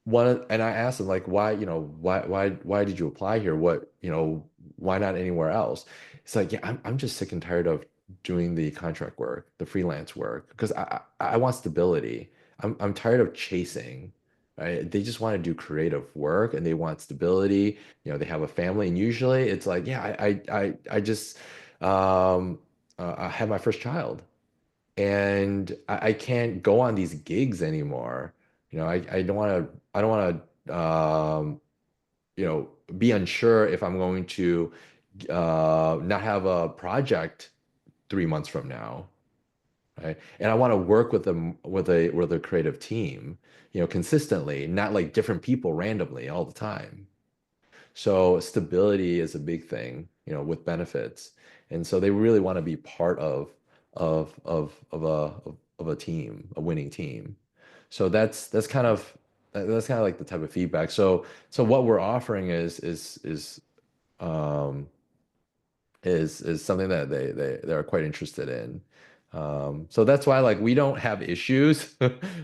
and I asked them like why, why did you apply here? Why not anywhere else? It's like, yeah, I'm just sick and tired of doing the contract work, the freelance work, because I want stability. I'm tired of chasing, right? They just want to do creative work and they want stability. They have a family, and usually it's like, yeah, I just I had my first child and I can't go on these gigs anymore. I don't want to, be unsure if I'm going to not have a project 3 months from now, right? And I want to work with them with a creative team, consistently, not like different people randomly all the time. So stability is a big thing, with benefits. And so they really want to be part of a team, a winning team. So that's kind of like the type of feedback. So what we're offering um is something that they're quite interested in. So that's why like we don't have issues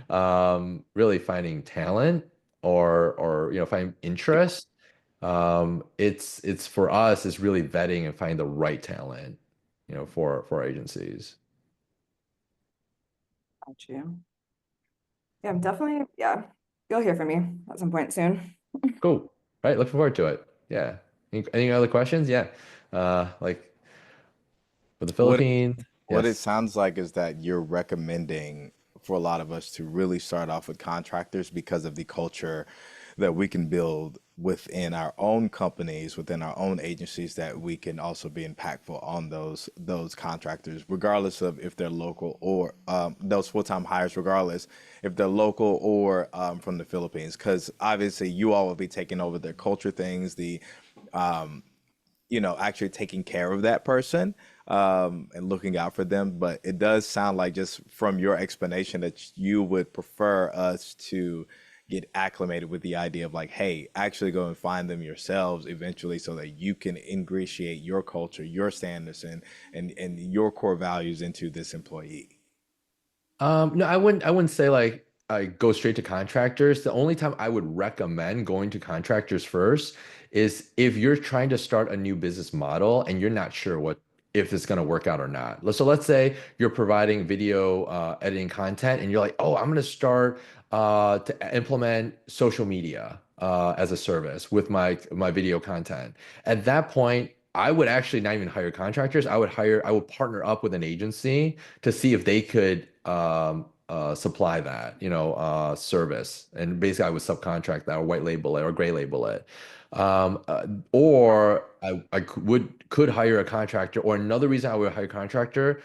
really finding talent or finding interest. It's for us is really vetting and finding the right talent, for our agencies. Got you. Yeah, I'm definitely, yeah. You'll hear from me at some point soon. Cool. Right, looking forward to it. Yeah. Any other questions? Yeah. Like for the What Philippines. what it Yes. sounds like is that you're recommending for a lot of us to really start off with contractors because of the culture that we can build within our own companies, within our own agencies, that we can also be impactful on those contractors, regardless of if they're local or those full-time hires, regardless if they're local or from the Philippines. Because obviously you all will be taking over their culture things, the actually taking care of that person. and looking out for them. But it does sound like, just from your explanation, that you would prefer us to get acclimated with the idea of like, hey, actually go and find them yourselves eventually, so that you can ingratiate your culture, your standards, and your core values into this employee. No, I wouldn't say like I go straight to contractors. The only time I would recommend going to contractors first is if you're trying to start a new business model and you're not sure what if it's going to work out or not. So let's say you're providing video editing content and you're like, oh, I'm going to start to implement social media as a service with my video content. At that point, I would actually not even hire contractors. I would partner up with an agency to see if they could supply that, service. And basically, I would subcontract that or white label it or gray label it. Or I could hire a contractor. Or another reason I would hire a contractor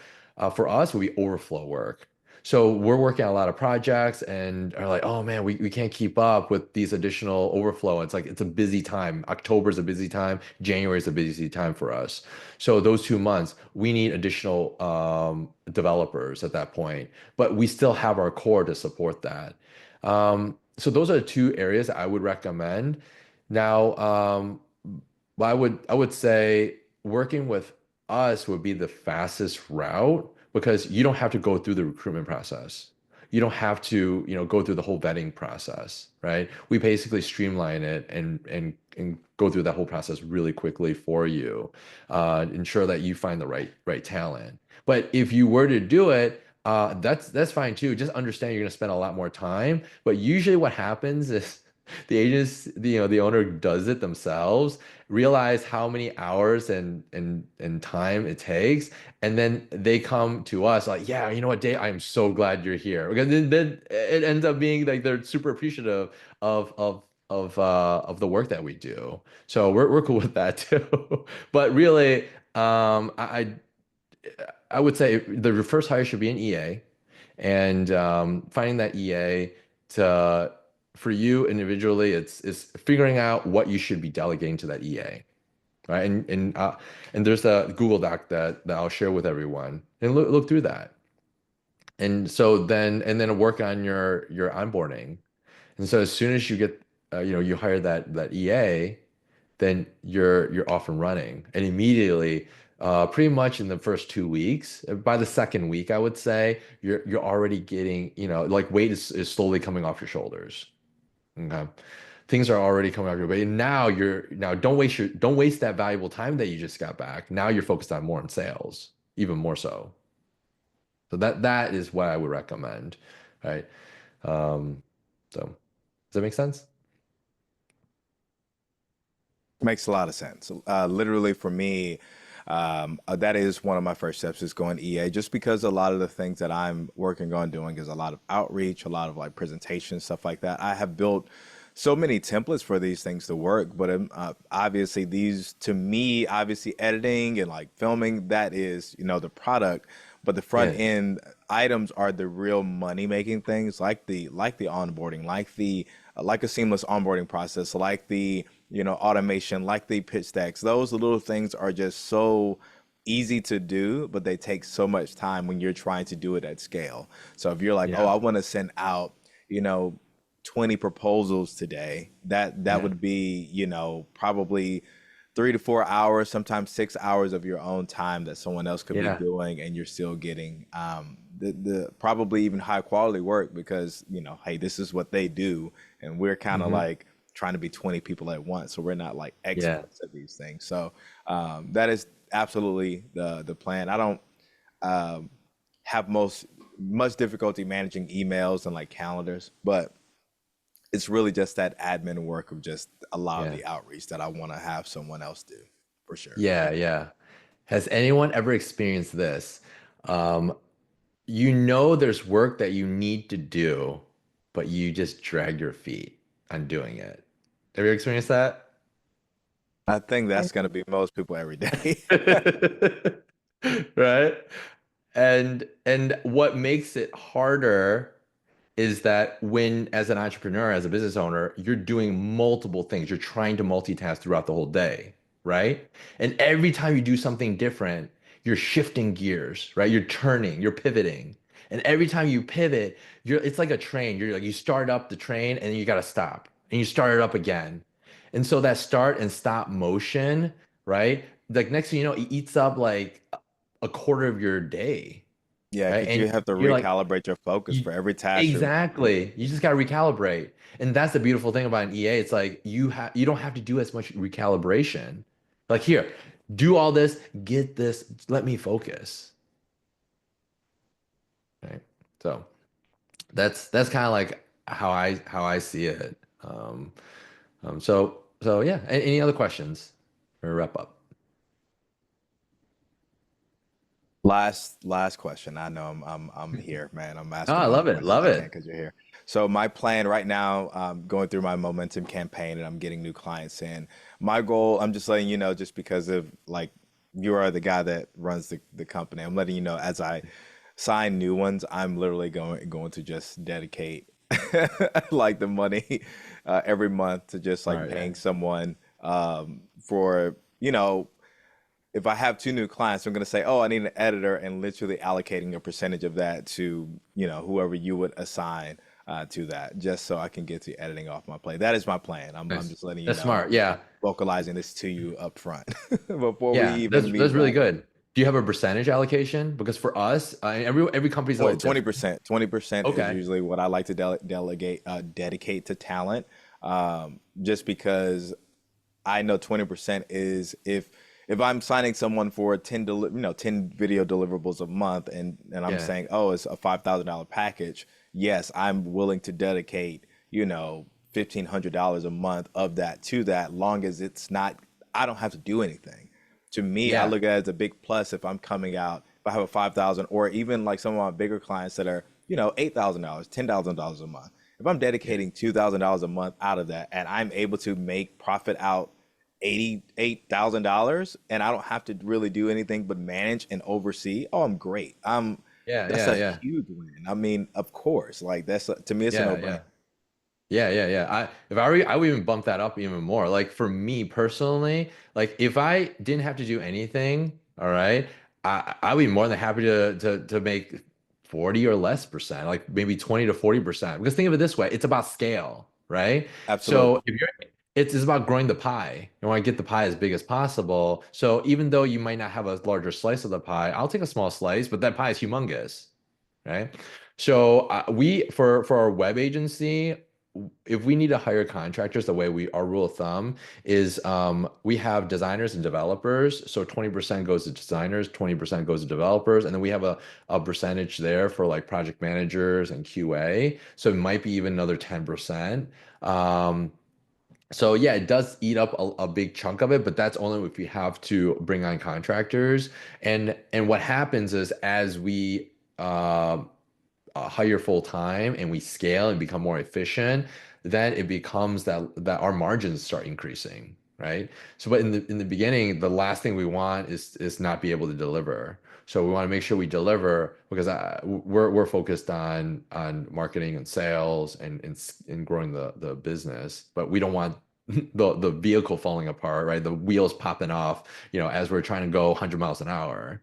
for us would be overflow work. So we're working on a lot of projects and are like, oh man, we can't keep up with these additional overflow. It's like it's a busy time. October's a busy time. January is a busy time for us. So those 2 months, we need additional developers at that point, but we still have our core to support that. So those are the two areas I would recommend. Now, I would say working with us would be the fastest route because you don't have to go through the recruitment process. You don't have to, go through the whole vetting process, right? We basically streamline it and go through that whole process really quickly for you, ensure that you find the right talent. But if you were to do it, that's fine too. Just understand you're going to spend a lot more time. But usually, what happens is the agents, the owner does it themselves, realize how many hours and time it takes, and then they come to us like, yeah, you know what, Dave, I'm so glad you're here. Because then it ends up being like they're super appreciative of of the work that we do. So we're cool with that too. But really, I would say the first hire should be an EA, and finding that EA to for you individually, it's figuring out what you should be delegating to that EA, right? And there's a Google Doc that I'll share with everyone, and look through that, and then work on your onboarding. And so as soon as you get you hire that EA, then you're off and running. And immediately, pretty much in the first 2 weeks, by the second week, I would say you're already getting, like weight is slowly coming off your shoulders. Okay. Things are already coming off your way. Now don't waste that valuable time that you just got back. Now you're focused on more on sales, even more so. So that is what I would recommend. Right. So does that make sense? Makes a lot of sense. Literally for me, that is one of my first steps, is going EA, just because a lot of the things that I'm working on doing is a lot of outreach, a lot of like presentation, stuff like that. I have built so many templates for these things to work, but obviously these, to me, obviously editing and like filming, that is, the product, but the front Yeah. end items are the real money making things, like the onboarding, like a seamless onboarding process, like the automation, like the pitch decks. Those little things are just so easy to do, but they take so much time when you're trying to do it at scale. So if you're like, oh, Yeah. I want to send out, you know, 20 proposals today, that Yeah. would be, probably 3 to 4 hours, sometimes 6 hours of your own time that someone else could be Yeah. doing, and you're still getting the probably even high quality work, because hey, this is what they do, and we're kind of Hmm. like trying to be 20 people at once, so we're not like Yeah. experts at these things. So that is absolutely the plan. I don't um, have much difficulty managing emails and like calendars, but it's really just that admin work of just a lot of Yeah. the outreach that I want to have someone else do, for sure. Yeah. Yeah. Has anyone ever experienced this? Um, there's work that you need to do, but you just drag your feet on doing it. Have you experienced that? I think I that's going to be most people every day. Right? And what makes it harder is that when, as an entrepreneur, as a business owner, you're doing multiple things. You're trying to multitask throughout the whole day, right? And every time you do something different, you're shifting gears, right? You're turning, you're pivoting. And every time you pivot, it's like a train. You're like you start up the train and then you got to stop. And you start it up again. And so that start and stop motion, right? Like next thing you know, it eats up like a quarter of your day, Yeah, right? because you And have to you're like, recalibrate your focus you, for every task you're exactly. You just got to recalibrate. And that's the beautiful thing about an EA. It's like you don't have to do as much recalibration. Like here, do all this, get this, let me focus. Right. So that's kind of like how I see it. So yeah. Any other questions or wrap up? Last question. I know I'm here, man. I'm Oh, asking I all the love it. questions Love I can it. because you're here. So my plan right now, going through my momentum campaign and I'm getting new clients in. My goal, I'm just letting you know, just because of like you are the guy that runs the company. I'm letting you know as I sign new ones, I'm literally going to just dedicate like the money every month to just All like right. Yeah. paying someone for if I have two new clients, I'm going to say, oh, I need an editor, and literally allocating a percentage of that to, whoever you would assign to that, just so I can get the editing off my plate. That is my plan. I'm Nice. just letting you That's know. I'm smart. just Yeah. vocalizing this to you up front before we Yeah. even That's meet really back. good. Do you have a percentage allocation? Because for us, every company's a Oh, little different. 20%. 20% is Okay. usually what I like to dedicate to talent, just because I know 20% is if I'm signing someone for 10 video deliverables a month and I'm Yeah. saying, "Oh, it's a $5,000 package." Yes, I'm willing to dedicate, $1,500 a month of that to that, long as it's not I don't have to do anything. To me, I Yeah. look at it as a big plus if I'm coming out, if I have a 5,000 or even like some of my bigger clients that are, $8,000, $10,000 a month. If I'm Yeah. dedicating $2,000 a month out of that and I'm able to make profit out $88,000 and I don't have to really do anything but manage and oversee, oh, I'm great. Yeah. That's Yeah. a Yeah. huge win. I mean, of course, like to me, it's a Yeah. no-brainer. Yeah. Yeah, yeah, yeah. I would even bump that up even more. Like for me personally, like if I didn't have to do anything, all right, I'd be more than happy to make 40 or less percent, like maybe 20 to 40%. Because think of it this way, it's about scale, right? So Absolutely. if you're it's about growing the pie. You want to get the pie as big as possible. So even though you might not have a larger slice of the pie, I'll take a small slice, but that pie is humongous, right? So for our web agency, if we need to hire contractors, the way our rule of thumb is we have designers and developers. So 20% goes to designers, 20% goes to developers, and then we have a percentage there for like project managers and QA. So it might be even another 10%. So yeah, it does eat up a big chunk of it, but that's only if we have to bring on contractors. And what happens is as we hire full time and we scale and become more efficient, then it becomes that our margins start increasing, right? So, but in the beginning, the last thing we want is not be able to deliver. So we want to make sure we deliver because we're focused on marketing and sales and growing the business, but we don't want the vehicle falling apart, right? The wheels popping off, as we're trying to go 100 miles an hour.